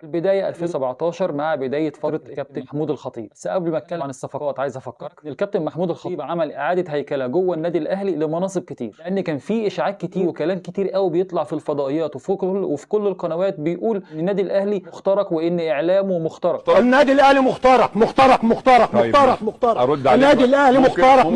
البدايه 2017 مع بدايه فتره الكابتن محمود الخطيب. بس قبل ما اتكلم عن الصفقات عايز افكرك ان الكابتن محمود الخطيب عمل اعاده هيكله جوه النادي الاهلي لمناصب كتير، لان كان في اشاعات كتير وكلام كتير قوي بيطلع في الفضائيات وفي كل القنوات بيقول ان النادي الاهلي مخترق وان اعلامه مخترق. النادي الاهلي مخترق مخترق مخترق طيب مخترق مخترق. ارد عليك. النادي الاهلي مخترق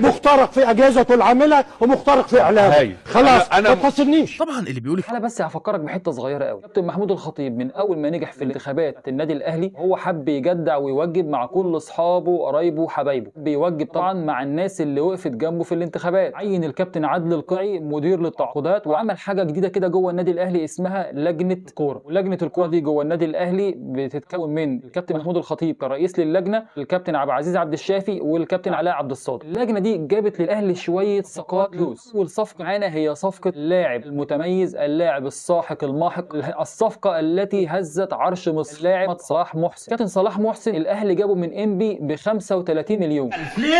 مخترق في اجهزته العامله ومخترق في اعلامه. خلاص ما تخسرنيش. طبعا اللي بيقول انا بس هفكرك بحته صغيره قوي. كابتن محمود الخطيب من اول ما نجح في الانتخابات النادي الاهلي هو حب يجدع ويوجب مع كل اصحابه وقرايبه وحبايبه، بيوجب طبعا مع الناس اللي وقفت جنبه في الانتخابات. عين الكابتن عادل القيعي مدير للتعاقدات، وعمل حاجه جديده كده جوه النادي الاهلي اسمها لجنه كوره. ولجنه الكوره دي جوه النادي الاهلي بتتكون من الكابتن محمود الخطيب كرئيس للجنه، الكابتن عبد العزيز عبد الشافي، والكابتن علاء عبد الصادق. اللجنه دي جابت للاهلي شويه صفقات لوز. والصفقه معانا هي صفقه اللاعب المتميز، اللاعب الساحق الماحق، الصفقه التي هزت عرش مصر، اللاعب صلاح محسن. كابتن صلاح محسن الاهلي جابه من انبي ب 35 مليون. ليه؟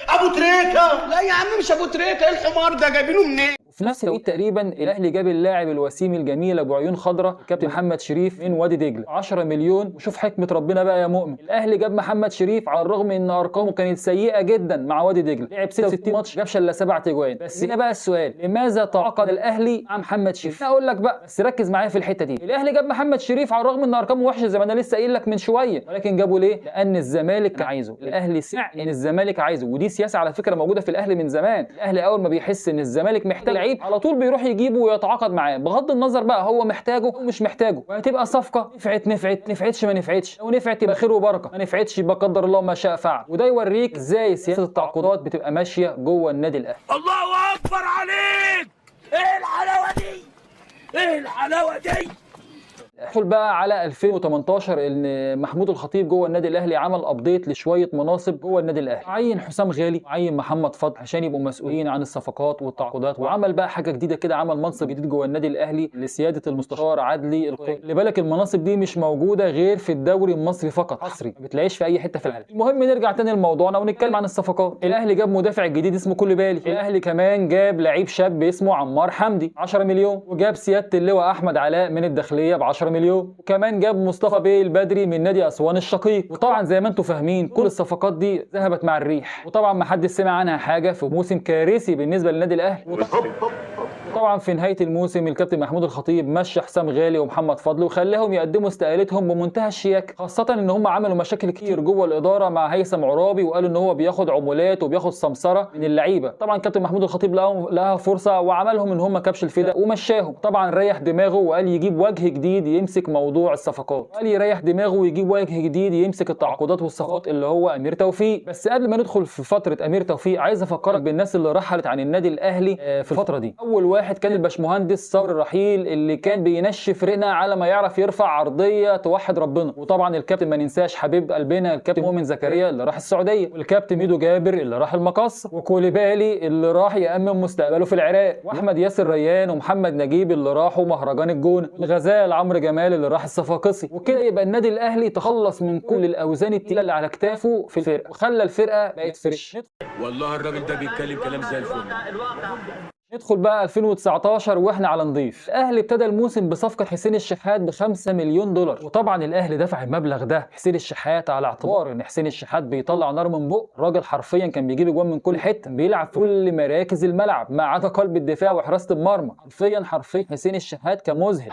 ابو تريكه؟ لا يا عم مش ابو تريكه، ايه الحمار ده جايبينه منين؟ في نفس الوقت تقريبا الاهلي جاب اللاعب الوسيم الجميل ابو عيون خضراء الكابتن محمد شريف من وادي دجله 10 مليون. وشوف حكمه ربنا بقى يا مؤمن، الاهلي جاب محمد شريف على الرغم ان ارقامه كانت سيئه جدا مع وادي دجله، لعب 66 ماتش جابش الا 7 اجوان. بس هنا بقى السؤال، لماذا تعاقد الاهلي مع محمد شريف؟ اقول لك بقى، بس ركز معايا في الحته دي. الاهلي جاب محمد شريف على الرغم ان ارقامه وحشه زي ما انا لسه قايل لك من شويه، ولكن جابه ليه؟ لان الزمالك كان عايزه. الاهلي سمع ان الزمالك عايزه، ودي سياسه على فكره موجوده في الاهلي من زمان. الاهلي اول ما بيحس ان الزمالك محتاج لعيب على طول بيروح يجيبه ويتعاقد معاه، بغض النظر بقى هو محتاجه او مش محتاجه. وهتبقى صفقه نفعت نفعتش ما نفعتش، لو نفعت يبقى خير وبركه، ما نفعتش يبقى قدر الله ما شاء فعل. وده يوريك ازاي سياسه التعاقدات بتبقى ماشيه جوه النادي الاهلي. الله اكبر عليك، ايه الحلاوه دي، ايه الحلاوه دي. ادخل بقى على 2018 ان محمود الخطيب جوه النادي الاهلي عمل ابديت لشويه مناصب جوه النادي الاهلي. عين حسام غالي وعين محمد فضل عشان يبقوا مسؤولين عن الصفقات والتعاقدات، وعمل بقى حاجه جديده كده، عمل منصب جديد جوه النادي الاهلي لسياده المستشار عدلي القيعي. خلي بالك المناصب دي مش موجوده غير في الدوري المصري فقط، حصري ما بتلاقيش في اي حته في العالم. المهم نرجع تاني لموضوعنا ونتكلم عن الصفقات. الاهلي جاب مدافع جديد اسمه كوليبالي، الاهلي كمان جاب لعيب شاب اسمه عمار حمدي 10 مليون، وجاب سياده اللواء احمد علاء من الداخليه ب 10 مليون، وكمان جاب مصطفى بيه البدري من نادي اسوان الشقيق. وطبعا زي ما انتم فاهمين كل الصفقات دي ذهبت مع الريح، وطبعا ما حدش سمع عنها حاجه في موسم كارثي بالنسبه للنادي الاهلي. طبعا في نهايه الموسم الكابتن محمود الخطيب مشى حسام غالي ومحمد فضل وخلاهم يقدموا استقالتهم بمنتهى الشياكه، خاصه ان هم عملوا مشاكل كتير جوه الاداره مع هيثم عرابي، وقالوا ان هو بياخد عمولات وبياخد سمسره من اللعيبه. طبعا كابتن محمود الخطيب لها فرصه وعملهم ان هم كبش الفداء ومشاهم. طبعا ريح دماغه وقال يجيب وجه جديد يمسك موضوع الصفقات، قال يريح دماغه ويجيب وجه جديد يمسك التعاقدات والصفقات اللي هو امير توفيق. بس قبل ما ندخل في فتره امير توفيق عايز افكرك بالناس اللي رحلت عن النادي الاهلي في الفتره دي. اول واحد كان الباشمهندس صبري الرحيل اللي كان بينشف رقنا على ما يعرف يرفع عرضيه توحد ربنا. وطبعا الكابتن ما ننساش حبيب قلبنا الكابتن مؤمن زكريا اللي راح السعوديه، والكابتن ميدو جابر اللي راح المقص، وكوليبالي اللي راح يامن مستقبله في العراق، واحمد ياسر ريان ومحمد نجيب اللي راحوا مهرجان الجونه، الغزال عمرو جمال اللي راح الصفاقسي. وكده يبقى النادي الاهلي تخلص من كل الاوزان التقيله اللي على كتافه في الفرقه وخلى الفرقه بقت فريش. والله الراجل ده بيتكلم كلام زي الفل. ندخل بقى 2019 واحنا على نضيف. الاهلي ابتدى الموسم بصفقه حسين الشحات ب 5 مليون دولار، وطبعا الاهلي دفع المبلغ ده حسين الشحات على اعتبار ان حسين الشحات بيطلع نار من بق، الراجل حرفيا كان بيجيب اجوان من كل حته، بيلعب في كل مراكز الملعب ما عدا قلب الدفاع وحراسه المرمى. حرفيا حسين الشحات كان مذهل.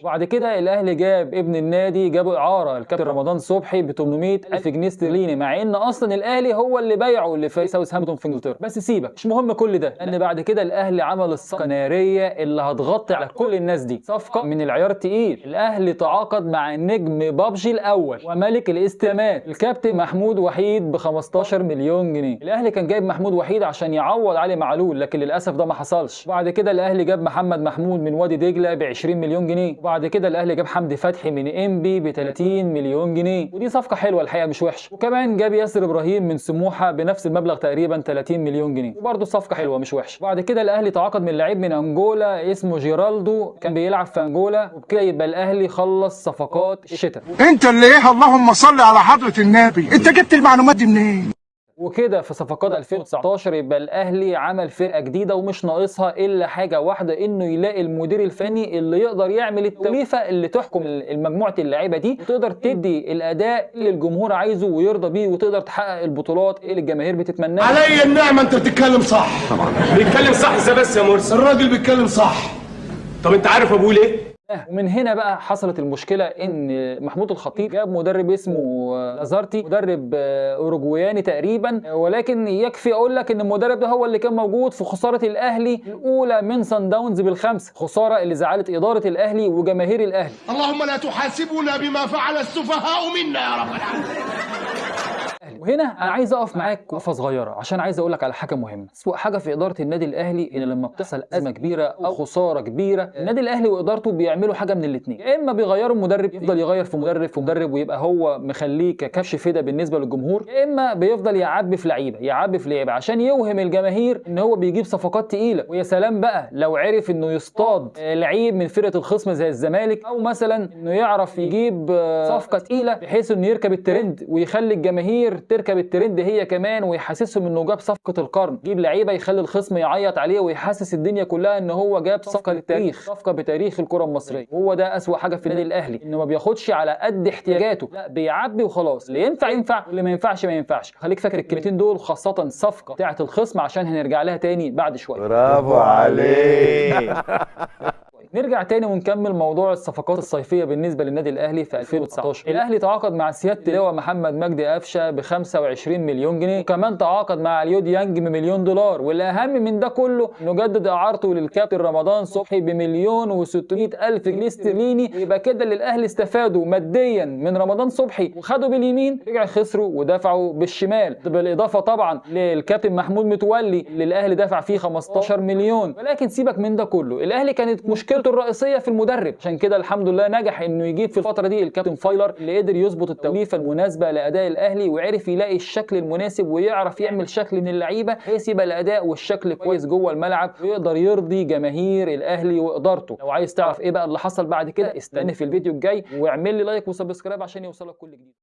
وبعد كده الاهلي جاب ابن النادي، جابوا اعاره الكابتن رمضان صبحي ب 800,000 جنيه استرليني، مع ان اصلا الاهلي هو اللي بايعه اللي في ساوثهامبتون في انجلترا. بس سيبك مش مهم كل ده، لان بعد كده الاهلي عمل الصفقه الناريه اللي هتغطي على كل الناس دي، صفقه من العيار التقيل. الاهلي تعاقد مع نجم بابجي الاول وملك الاستلامات الكابتن محمود وحيد ب 15 مليون جنيه. الاهلي كان جايب محمود وحيد عشان يعوض علي معلول، لكن للاسف ده ما حصلش. وبعد كده الاهلي جاب محمد محمود من وادي دجله ب 20 مليون جنيه. وبعد كده الاهلي جاب حمدي فتحي من انبي ب 30 مليون جنيه، ودي صفقه حلوه الحقيقه مش وحشه. وكمان جاب ياسر ابراهيم من سموحه بنفس المبلغ تقريبا 30 مليون جنيه، وبرده صفقه حلوه مش وحشه. وبعد كده الاهلي تعاقد من لعيب من انجولا اسمه جيرالدو، كان بيلعب في انجولا، وبكده يبقى الاهلي خلص صفقات الشتاء. انت اللي ايه؟ اللهم صل على حضرة النبي، انت جبت المعلومات دي منين؟ وكده في صفقات 2019 يبقى الاهلي عمل فرقه جديده ومش ناقصها الا حاجه واحده، انه يلاقي المدير الفني اللي يقدر يعمل التوليفه اللي تحكم المجموعه اللعيبه دي، وتقدر تدي الاداء اللي الجمهور عايزه ويرضى بيه، وتقدر تحقق البطولات اللي الجماهير بتتمناها. علي النعمه انت بتتكلم صح. طبعا بيتكلم صح ازاي بس يا مرسي؟ الراجل بيتكلم صح. طب انت عارف ابوه ليه؟ ومن هنا بقى حصلت المشكله ان محمود الخطيب جاب مدرب اسمه لازارتي، مدرب اوروجواني تقريبا، ولكن يكفي اقول لك ان المدرب ده هو اللي كان موجود في خساره الاهلي الاولى من صن داونز بالخمسه، خساره اللي زعلت اداره الاهلي وجماهير الاهلي. اللهم لا تحاسبنا بما فعل السفهاء منا يا رب العالمين. وهنا انا عايز اقف معاك وقفه صغيره عشان عايز اقول لك على حاجه مهمه. اسوأ حاجه في اداره النادي الاهلي ان لما بتحصل ازمه كبيره او خساره كبيره، النادي الاهلي وادارته بيعملوا حاجه من الاثنين، يا اما بيغيروا المدرب، يفضل يغير في مدرب في مدرب ويبقى هو مخليه ككبش فدا بالنسبه للجمهور، يا اما بيفضل يعبي في لعيبه عشان يوهم الجماهير ان هو بيجيب صفقات تقيله. ويا سلام بقى لو عرف انه يصطاد لعيب من فرقه الخصم زي الزمالك، او مثلا انه يعرف يجيب صفقه تقيله بحيث انه يركب الترند ويخلي الجماهير تركب الترند هي كمان، ويحسسهم انه جاب صفقه القرن، يجيب لعيبه يخلي الخصم يعيط عليه ويحسس الدنيا كلها ان هو جاب صفقه للتاريخ، صفقه بتاريخ الكره المصريه. وهو ده اسوأ حاجه في النادي الاهلي، انه ما بياخدش على قد احتياجاته، لا بيعبي وخلاص، اللي ينفع ينفع واللي ما ينفعش ما ينفعش. خليك فاكر الكلمتين دول، خاصه الصفقه بتاعه الخصم عشان هنرجع لها تاني بعد شويه. برافو عليك. نرجع تاني ونكمل موضوع الصفقات الصيفيه بالنسبه للنادي الاهلي في 2019. الاهلي تعاقد مع سياده اللواء محمد مجدي قفشه ب 25 مليون جنيه، وكمان تعاقد مع اليو ديانج ب1 مليون $، والاهم من ده كله انه جدد اعارته للكابتن رمضان صبحي ب1,600,000 جنيه استرليني. يبقى كده اللي الاهلي استفادوا ماديا من رمضان صبحي وخدوا باليمين، رجع خسروا ودفعوا بالشمال، بالاضافه طبعا للكابتن محمود متولي اللي الاهلي دفع فيه 15 مليون. ولكن سيبك من ده كله، الاهلي كانت مشكلته الرئيسيه في المدرب، عشان كده الحمد لله نجح انه يجيب في الفتره دي الكابتن فايلر اللي قدر يظبط التوليفه المناسبه لاداء الاهلي، وعرف يلاقي الشكل المناسب ويعرف يعمل شكل من اللعيبه بحيث يبقى الاداء والشكل كويس جوه الملعب ويقدر يرضي جماهير الاهلي وادارته. لو عايز تعرف ايه بقى اللي حصل بعد كده، استنى في الفيديو الجاي واعمل لي لايك وسبسكرايب عشان يوصلك كل جديد.